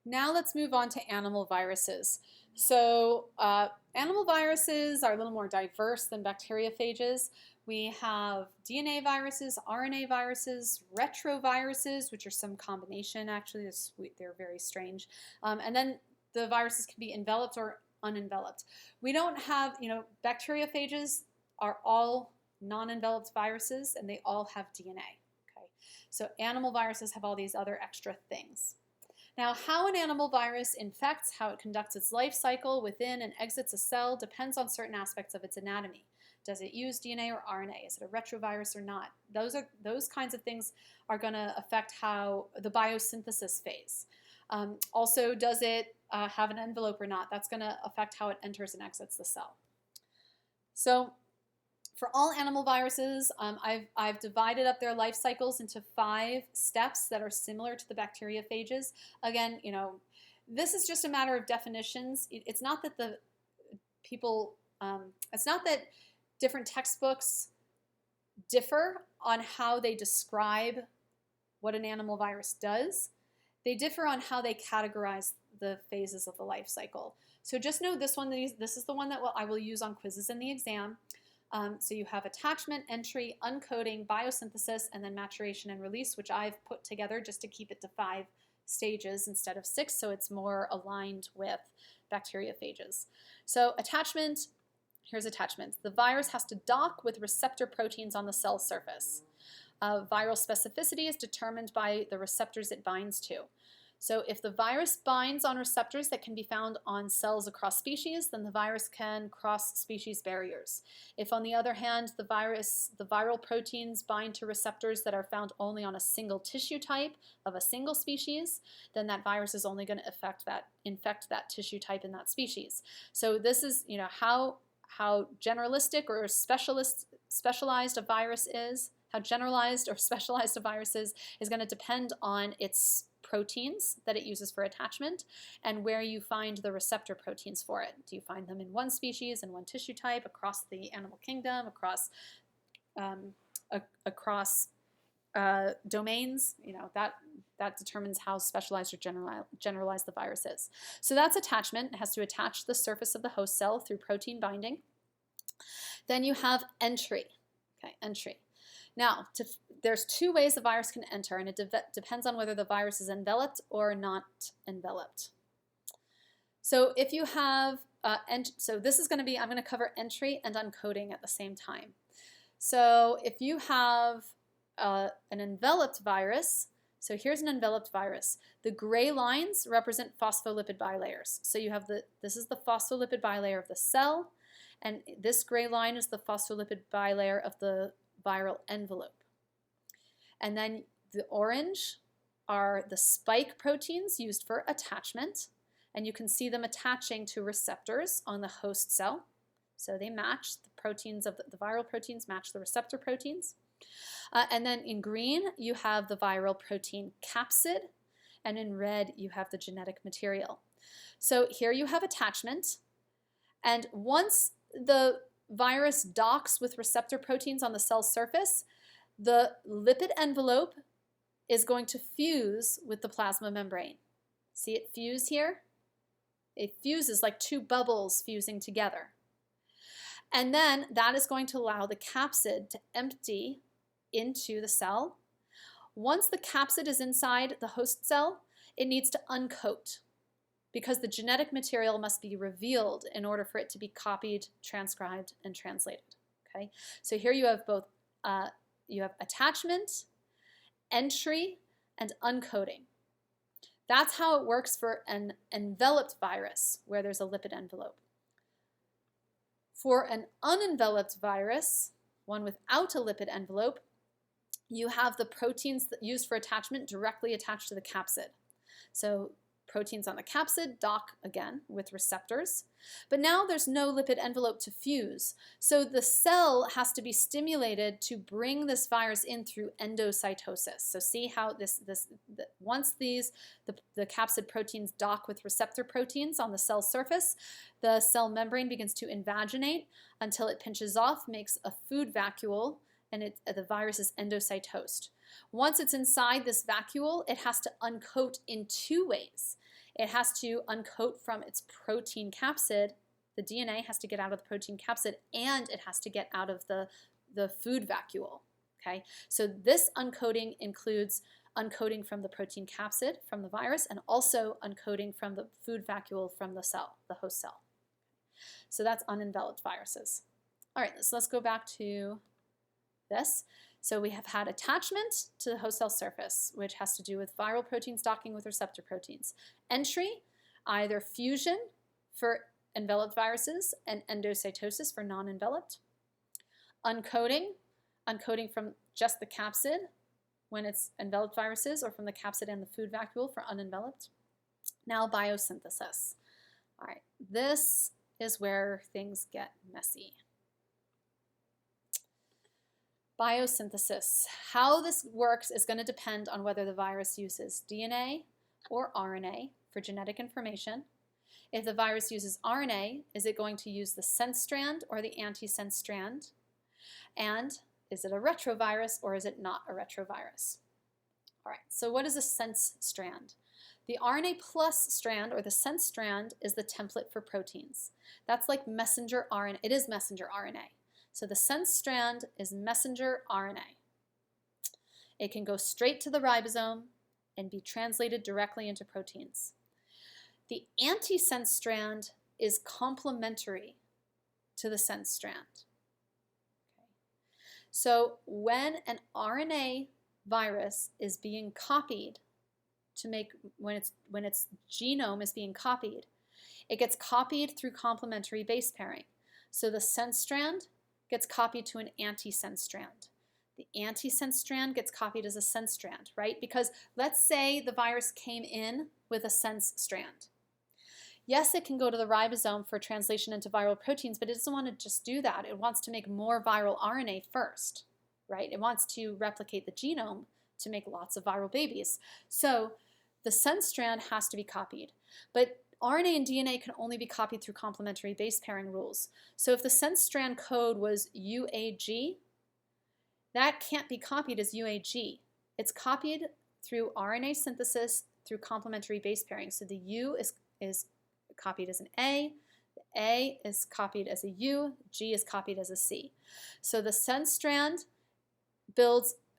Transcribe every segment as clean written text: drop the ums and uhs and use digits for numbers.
Now let's move on to animal viruses. So animal viruses are a little more diverse than bacteriophages. We have DNA viruses, RNA viruses, retroviruses, which are some combination actually. They're very strange. And then the viruses can be enveloped or unenveloped. We don't have, bacteriophages are all non-enveloped viruses and they all have DNA. Okay, so animal viruses have all these other extra things. Now, how an animal virus infects, how it conducts its life cycle within and exits a cell depends on certain aspects of its anatomy. Does it use DNA or RNA? Is it a retrovirus or not? Those kinds of things are going to affect how the biosynthesis phase. Also, does it have an envelope or not? That's going to affect how it enters and exits the cell. So for all animal viruses, I've divided up their life cycles into 5 steps that are similar to the bacteriophages. Again, this is just a matter of definitions. It's not that it's not that different textbooks differ on how they describe what an animal virus does. They differ on how they categorize the phases of the life cycle. So just know this is the one that I will use on quizzes in the exam. So you have attachment, entry, uncoating, biosynthesis, and then maturation and release, which I've put together just to keep it to 5 stages instead of 6, so it's more aligned with bacteriophages. So attachment, here's attachment. The virus has to dock with receptor proteins on the cell surface. Viral specificity is determined by the receptors it binds to. So if the virus binds on receptors that can be found on cells across species, then the virus can cross species barriers. If, on the other hand, the viral proteins bind to receptors that are found only on a single tissue type of a single species, then that virus is only going to infect that tissue type in that species. So this is, how generalistic or specialized a virus is, how generalized or specialized a virus is going to depend on its proteins that it uses for attachment and where you find the receptor proteins for it. Do you find them in one species, in one tissue type, across the animal kingdom, across domains? That determines how specialized or generalized the virus is. So that's attachment. It has to attach the surface of the host cell through protein binding. Then you have entry. Okay, entry. Now, there's 2 ways the virus can enter, and it depends on whether the virus is enveloped or not enveloped. So if you have, so this is going to be, I'm going to cover entry and uncoating at the same time. So if you have an enveloped virus, so here's an enveloped virus. The gray lines represent phospholipid bilayers. So you have this is the phospholipid bilayer of the cell, and this gray line is the phospholipid bilayer of the viral envelope. And then the orange are the spike proteins used for attachment, and you can see them attaching to receptors on the host cell. So they match the proteins of the viral proteins match the receptor proteins. And then in green, you have the viral protein capsid, and in red, you have the genetic material. So here you have attachment, and once the virus docks with receptor proteins on the cell surface, the lipid envelope is going to fuse with the plasma membrane. See it fuse here? It fuses like 2 bubbles fusing together. And then that is going to allow the capsid to empty into the cell. Once the capsid is inside the host cell, it needs to uncoat, because the genetic material must be revealed in order for it to be copied, transcribed, and translated. Okay, so here you have both, you have attachment, entry, and uncoating. That's how it works for an enveloped virus, where there's a lipid envelope. For an unenveloped virus, one without a lipid envelope, you have the proteins used for attachment directly attached to the capsid. So proteins on the capsid dock again with receptors, but now there's no lipid envelope to fuse. So the cell has to be stimulated to bring this virus in through endocytosis. So see how once the capsid proteins dock with receptor proteins on the cell surface, the cell membrane begins to invaginate until it pinches off, makes a food vacuole, and the virus is endocytosed. Once it's inside this vacuole, it has to uncoat in two ways. It has to uncoat from its protein capsid. The DNA has to get out of the protein capsid, and it has to get out of the food vacuole. Okay, so this uncoating includes uncoating from the protein capsid from the virus and also uncoating from the food vacuole from the cell, the host cell. So that's unenveloped viruses. All right, so let's go back to this. So we have had attachment to the host cell surface, which has to do with viral proteins docking with receptor proteins. Entry, either fusion for enveloped viruses and endocytosis for non-enveloped. Uncoating, uncoating from just the capsid when it's enveloped viruses, or from the capsid and the food vacuole for unenveloped. Now biosynthesis. All right, this is where things get messy. Biosynthesis. How this works is going to depend on whether the virus uses DNA or RNA for genetic information. If the virus uses RNA, is it going to use the sense strand or the antisense strand? And is it a retrovirus or is it not a retrovirus? All right, so what is a sense strand? The RNA plus strand, or the sense strand, is the template for proteins. That's like messenger RNA. It is messenger RNA. So the sense strand is messenger RNA. It can go straight to the ribosome and be translated directly into proteins. The antisense strand is complementary to the sense strand. Okay. So when an RNA virus is being copied to make, when its genome is being copied, it gets copied through complementary base pairing. So the sense strand gets copied to an antisense strand. The antisense strand gets copied as a sense strand, right? Because let's say the virus came in with a sense strand. Yes, it can go to the ribosome for translation into viral proteins, but it doesn't want to just do that. It wants to make more viral RNA first, right? It wants to replicate the genome to make lots of viral babies. So the sense strand has to be copied. But RNA and DNA can only be copied through complementary base pairing rules. So if the sense strand code was UAG, that can't be copied as UAG. It's copied through RNA synthesis through complementary base pairing. So the U is copied as an A, the A is copied as a U, G is copied as a C. So the sense strand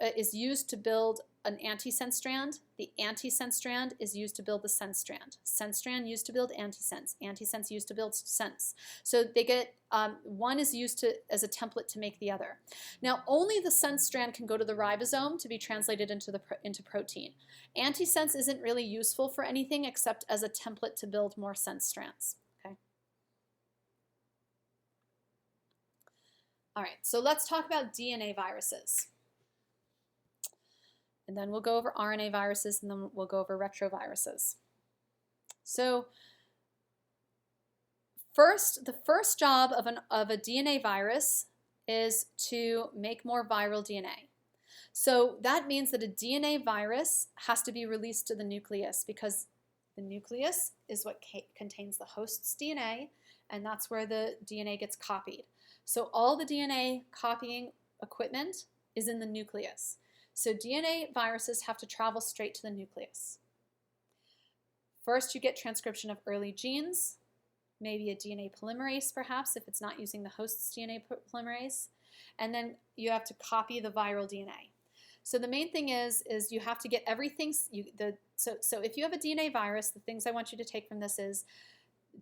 is used to build an antisense strand. The antisense strand is used to build the sense strand. Sense strand used to build antisense. Antisense used to build sense. So they get, one is used as a template to make the other. Now only the sense strand can go to the ribosome to be translated into protein. Antisense isn't really useful for anything except as a template to build more sense strands. Okay. All right, so let's talk about DNA viruses. And then we'll go over RNA viruses, and then we'll go over retroviruses. So the first job of a DNA virus is to make more viral DNA. So that means that a DNA virus has to be released to the nucleus, because the nucleus is what contains the host's DNA, and that's where the DNA gets copied. So all the DNA copying equipment is in the nucleus. So DNA viruses have to travel straight to the nucleus. First, you get transcription of early genes, maybe a DNA polymerase perhaps, if it's not using the host's DNA polymerase, and then you have to copy the viral DNA. So the main thing is you have to get everything, so if you have a DNA virus, the things I want you to take from this is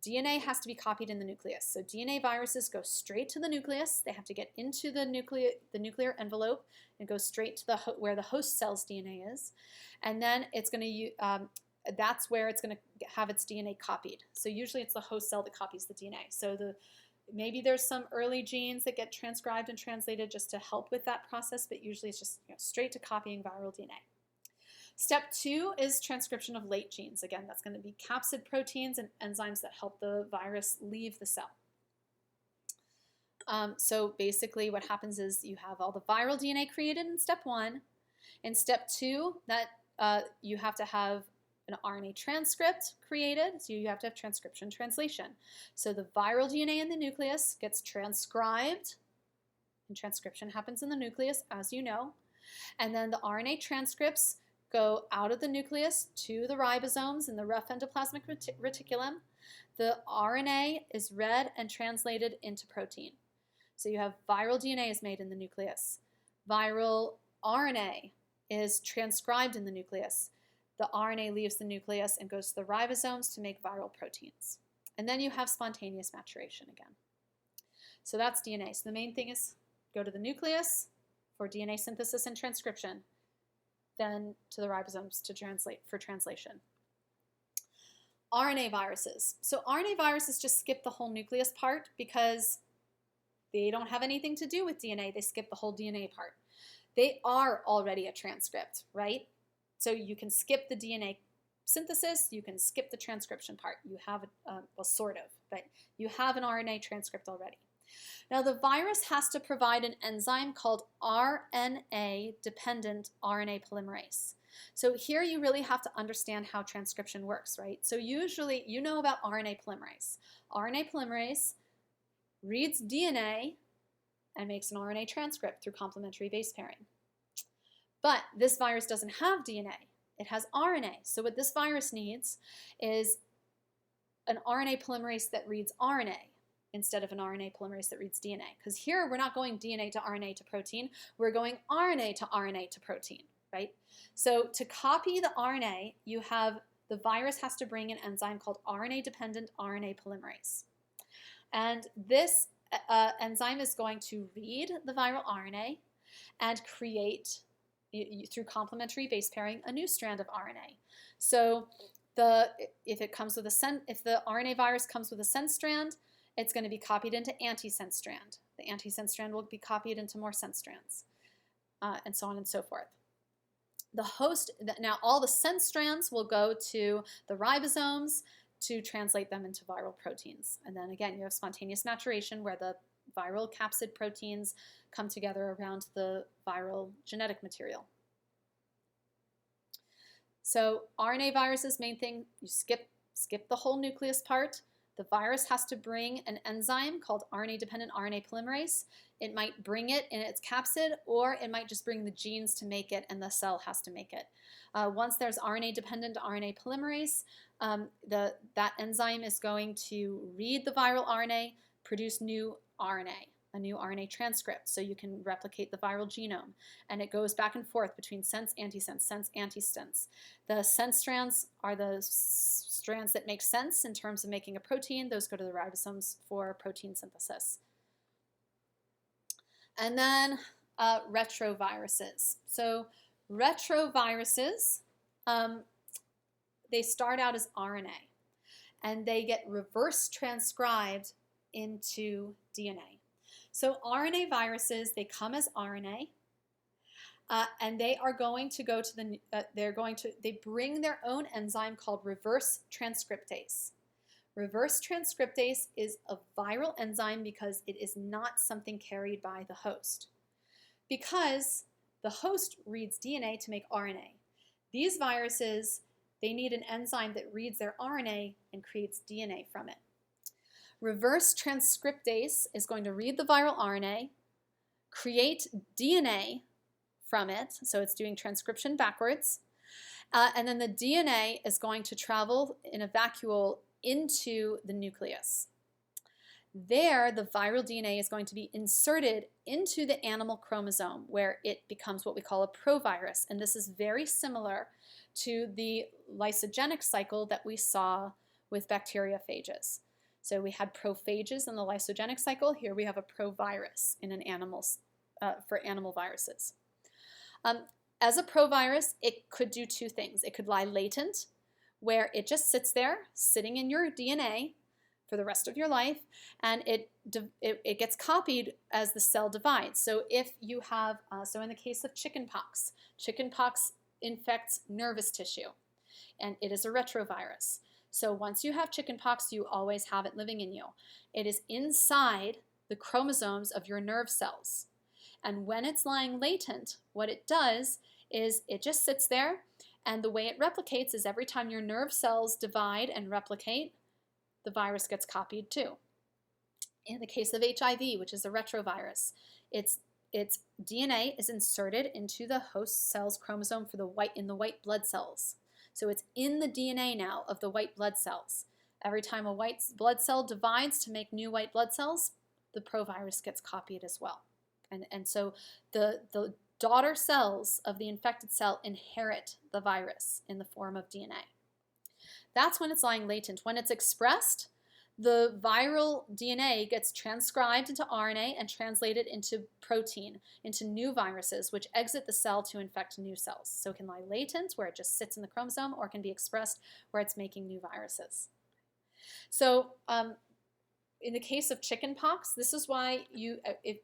DNA has to be copied in the nucleus. So DNA viruses go straight to the nucleus. They have to get into the nuclear envelope and go straight to where the host cell's DNA is. And then it's going to that's where it's going to have its DNA copied. So usually it's the host cell that copies the DNA. So maybe there's some early genes that get transcribed and translated just to help with that process, but usually it's just straight to copying viral DNA. Step 2 is transcription of late genes. Again, that's going to be capsid proteins and enzymes that help the virus leave the cell. So basically what happens is you have all the viral DNA created in step 1. In step 2, you have to have an RNA transcript created, so you have to have transcription translation. So the viral DNA in the nucleus gets transcribed And transcription happens in the nucleus, as you know. And then the RNA transcripts go out of the nucleus to the ribosomes in the rough endoplasmic reticulum. The RNA is read and translated into protein. So you have viral DNA is made in the nucleus. Viral RNA is transcribed in the nucleus. The RNA leaves the nucleus and goes to the ribosomes to make viral proteins. And then you have spontaneous maturation again. So that's DNA. So the main thing is go to the nucleus for DNA synthesis and transcription, then to the ribosomes to translate for translation. RNA viruses. So RNA viruses just skip the whole nucleus part because they don't have anything to do with DNA. They skip the whole DNA part. They are already a transcript, right? So you can skip the DNA synthesis, you can skip the transcription part. You have, well, sort of, but you have an RNA transcript already. Now the virus has to provide an enzyme called RNA-dependent RNA polymerase. So here you really have to understand how transcription works, right? So usually you know about RNA polymerase. RNA polymerase reads DNA and makes an RNA transcript through complementary base pairing. But this virus doesn't have DNA. It has RNA. So what this virus needs is an RNA polymerase that reads RNA instead of an RNA polymerase that reads DNA. Because here we're not going DNA to RNA to protein, we're going RNA to RNA to protein, right? So to copy the RNA, you have the virus has to bring an enzyme called RNA-dependent RNA polymerase. And this enzyme is going to read the viral RNA and create, through complementary base pairing, a new strand of RNA. So if the RNA virus comes with a sense strand, it's going to be copied into antisense strand. The antisense strand will be copied into more sense strands, and so on and so forth. The host, now all the sense strands will go to the ribosomes to translate them into viral proteins. And then again, you have spontaneous maturation where the viral capsid proteins come together around the viral genetic material. So RNA viruses, main thing, you skip the whole nucleus part. The virus has to bring an enzyme called RNA-dependent RNA polymerase. It might bring it in its capsid, or it might just bring the genes to make it, and the cell has to make it. Once there's RNA-dependent RNA polymerase, that enzyme is going to read the viral RNA, produce new RNA, a new RNA transcript, so you can replicate the viral genome. And it goes back and forth between sense, antisense. The sense strands are the strands that make sense in terms of making a protein. Those go to the ribosomes for protein synthesis. And then retroviruses. So retroviruses, they start out as RNA, and they get reverse transcribed into DNA. So RNA viruses, they come as RNA, and they are going to go to the, they bring their own enzyme called reverse transcriptase. Reverse transcriptase is a viral enzyme because it is not something carried by the host. Because the host reads DNA to make RNA. These viruses, they need an enzyme that reads their RNA and creates DNA from it. Reverse transcriptase is going to read the viral RNA, create DNA from it, so it's doing transcription backwards, and then the DNA is going to travel in a vacuole into the nucleus. There, the viral DNA is going to be inserted into the animal chromosome where it becomes what we call a provirus, and this is very similar to the lysogenic cycle that we saw with bacteriophages. So we had prophages in the lysogenic cycle. Here we have a provirus in an animal's, for animal viruses. As a provirus, it could do two things. It could lie latent, where it just sits there, sitting in your DNA for the rest of your life, and it gets copied as the cell divides. So if you have, so in the case of chickenpox, chickenpox infects nervous tissue, and it is a retrovirus. So once you have chickenpox, you always have it living in you. It is inside the chromosomes of your nerve cells. And when it's lying latent, what it does is it just sits there, and the way it replicates is every time your nerve cells divide and replicate, the virus gets copied too. In the case of HIV, which is a retrovirus, its DNA is inserted into the host cell's chromosome in the white blood cells. So it's in the DNA now of the white blood cells. Every time a white blood cell divides to make new white blood cells, the provirus gets copied as well. And so the daughter cells of the infected cell inherit the virus in the form of DNA. That's when it's lying latent. When it's expressed, the viral DNA gets transcribed into RNA and translated into protein, into new viruses, which exit the cell to infect new cells. So it can lie latent, where it just sits in the chromosome, or it can be expressed, where it's making new viruses. So in the case of chickenpox, this is why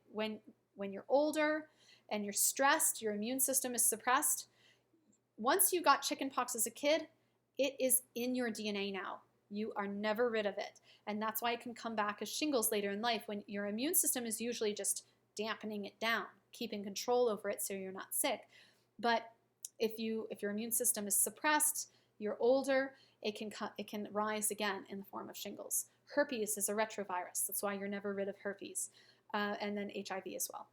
when you're older and you're stressed, your immune system is suppressed. Once you got chickenpox as a kid, it is in your DNA now. You are never rid of it. And that's why it can come back as shingles later in life, when your immune system is usually just dampening it down, keeping control over it so you're not sick. But if your immune system is suppressed, you're older, it can rise again in the form of shingles. Herpes is a retrovirus. That's why you're never rid of herpes. And then HIV as well.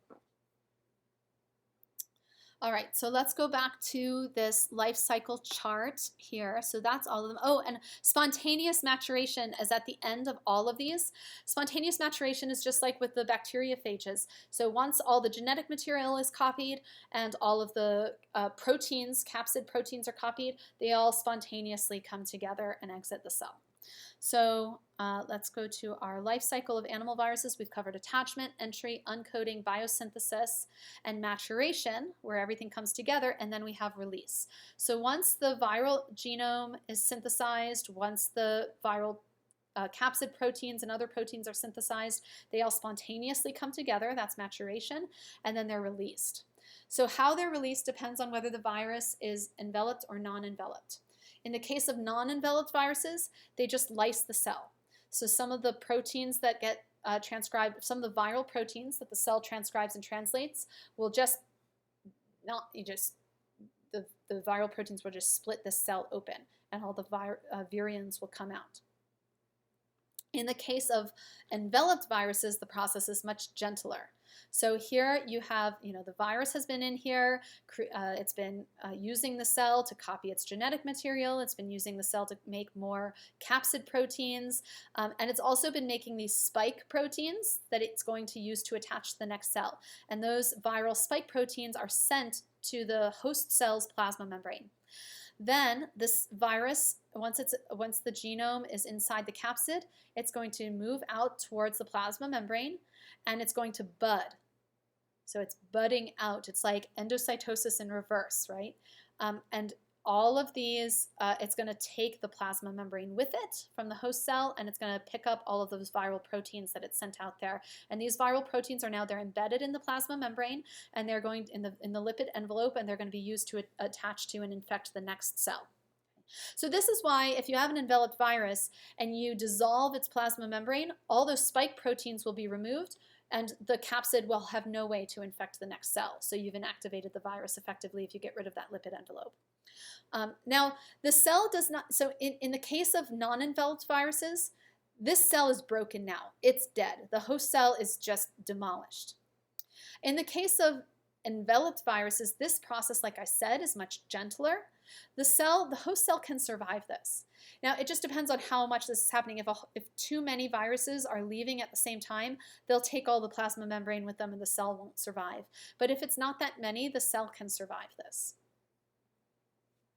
All right, so let's go back to this life cycle chart here. So that's all of them. Oh, and spontaneous maturation is at the end of all of these. Spontaneous maturation is just like with the bacteriophages. So once all the genetic material is copied and all of the proteins, capsid proteins are copied, they all spontaneously come together and exit the cell. So let's go to our life cycle of animal viruses. We've covered attachment, entry, uncoding, biosynthesis, and maturation, where everything comes together, and then we have release. So once the viral genome is synthesized, once the viral capsid proteins and other proteins are synthesized, they all spontaneously come together. That's maturation, and then they're released. So how they're released depends on whether the virus is enveloped or non-enveloped. In the case of non-enveloped viruses, they just lyse the cell. So some of the proteins that get transcribed, some of the viral proteins that the cell transcribes and translates will just the viral proteins will just split the cell open, and all the virions will come out. In the case of enveloped viruses, the process is much gentler. So here you have, the virus has been in here, it's been using the cell to copy its genetic material, it's been using the cell to make more capsid proteins, and it's also been making these spike proteins that it's going to use to attach to the next cell. And those viral spike proteins are sent to the host cell's plasma membrane. Then this virus, once the genome is inside the capsid, it's going to move out towards the plasma membrane, and it's going to bud. So it's budding out. It's like endocytosis in reverse, right? And all of these, it's going to take the plasma membrane with it from the host cell, and it's going to pick up all of those viral proteins that it sent out there. And these viral proteins are now, they're embedded in the plasma membrane, and they're going in the lipid envelope, and they're going to be used to attach to and infect the next cell. So this is why if you have an enveloped virus and you dissolve its plasma membrane, all those spike proteins will be removed, and the capsid will have no way to infect the next cell. So you've inactivated the virus effectively if you get rid of that lipid envelope. Now, the cell does not, so in the case of non-enveloped viruses, this cell is broken now. It's dead. The host cell is just demolished. In the case of enveloped viruses, this process, like I said, is much gentler. The host cell can survive this. Now, it just depends on how much this is happening. If too many viruses are leaving at the same time, they'll take all the plasma membrane with them and the cell won't survive. But if it's not that many, the cell can survive this.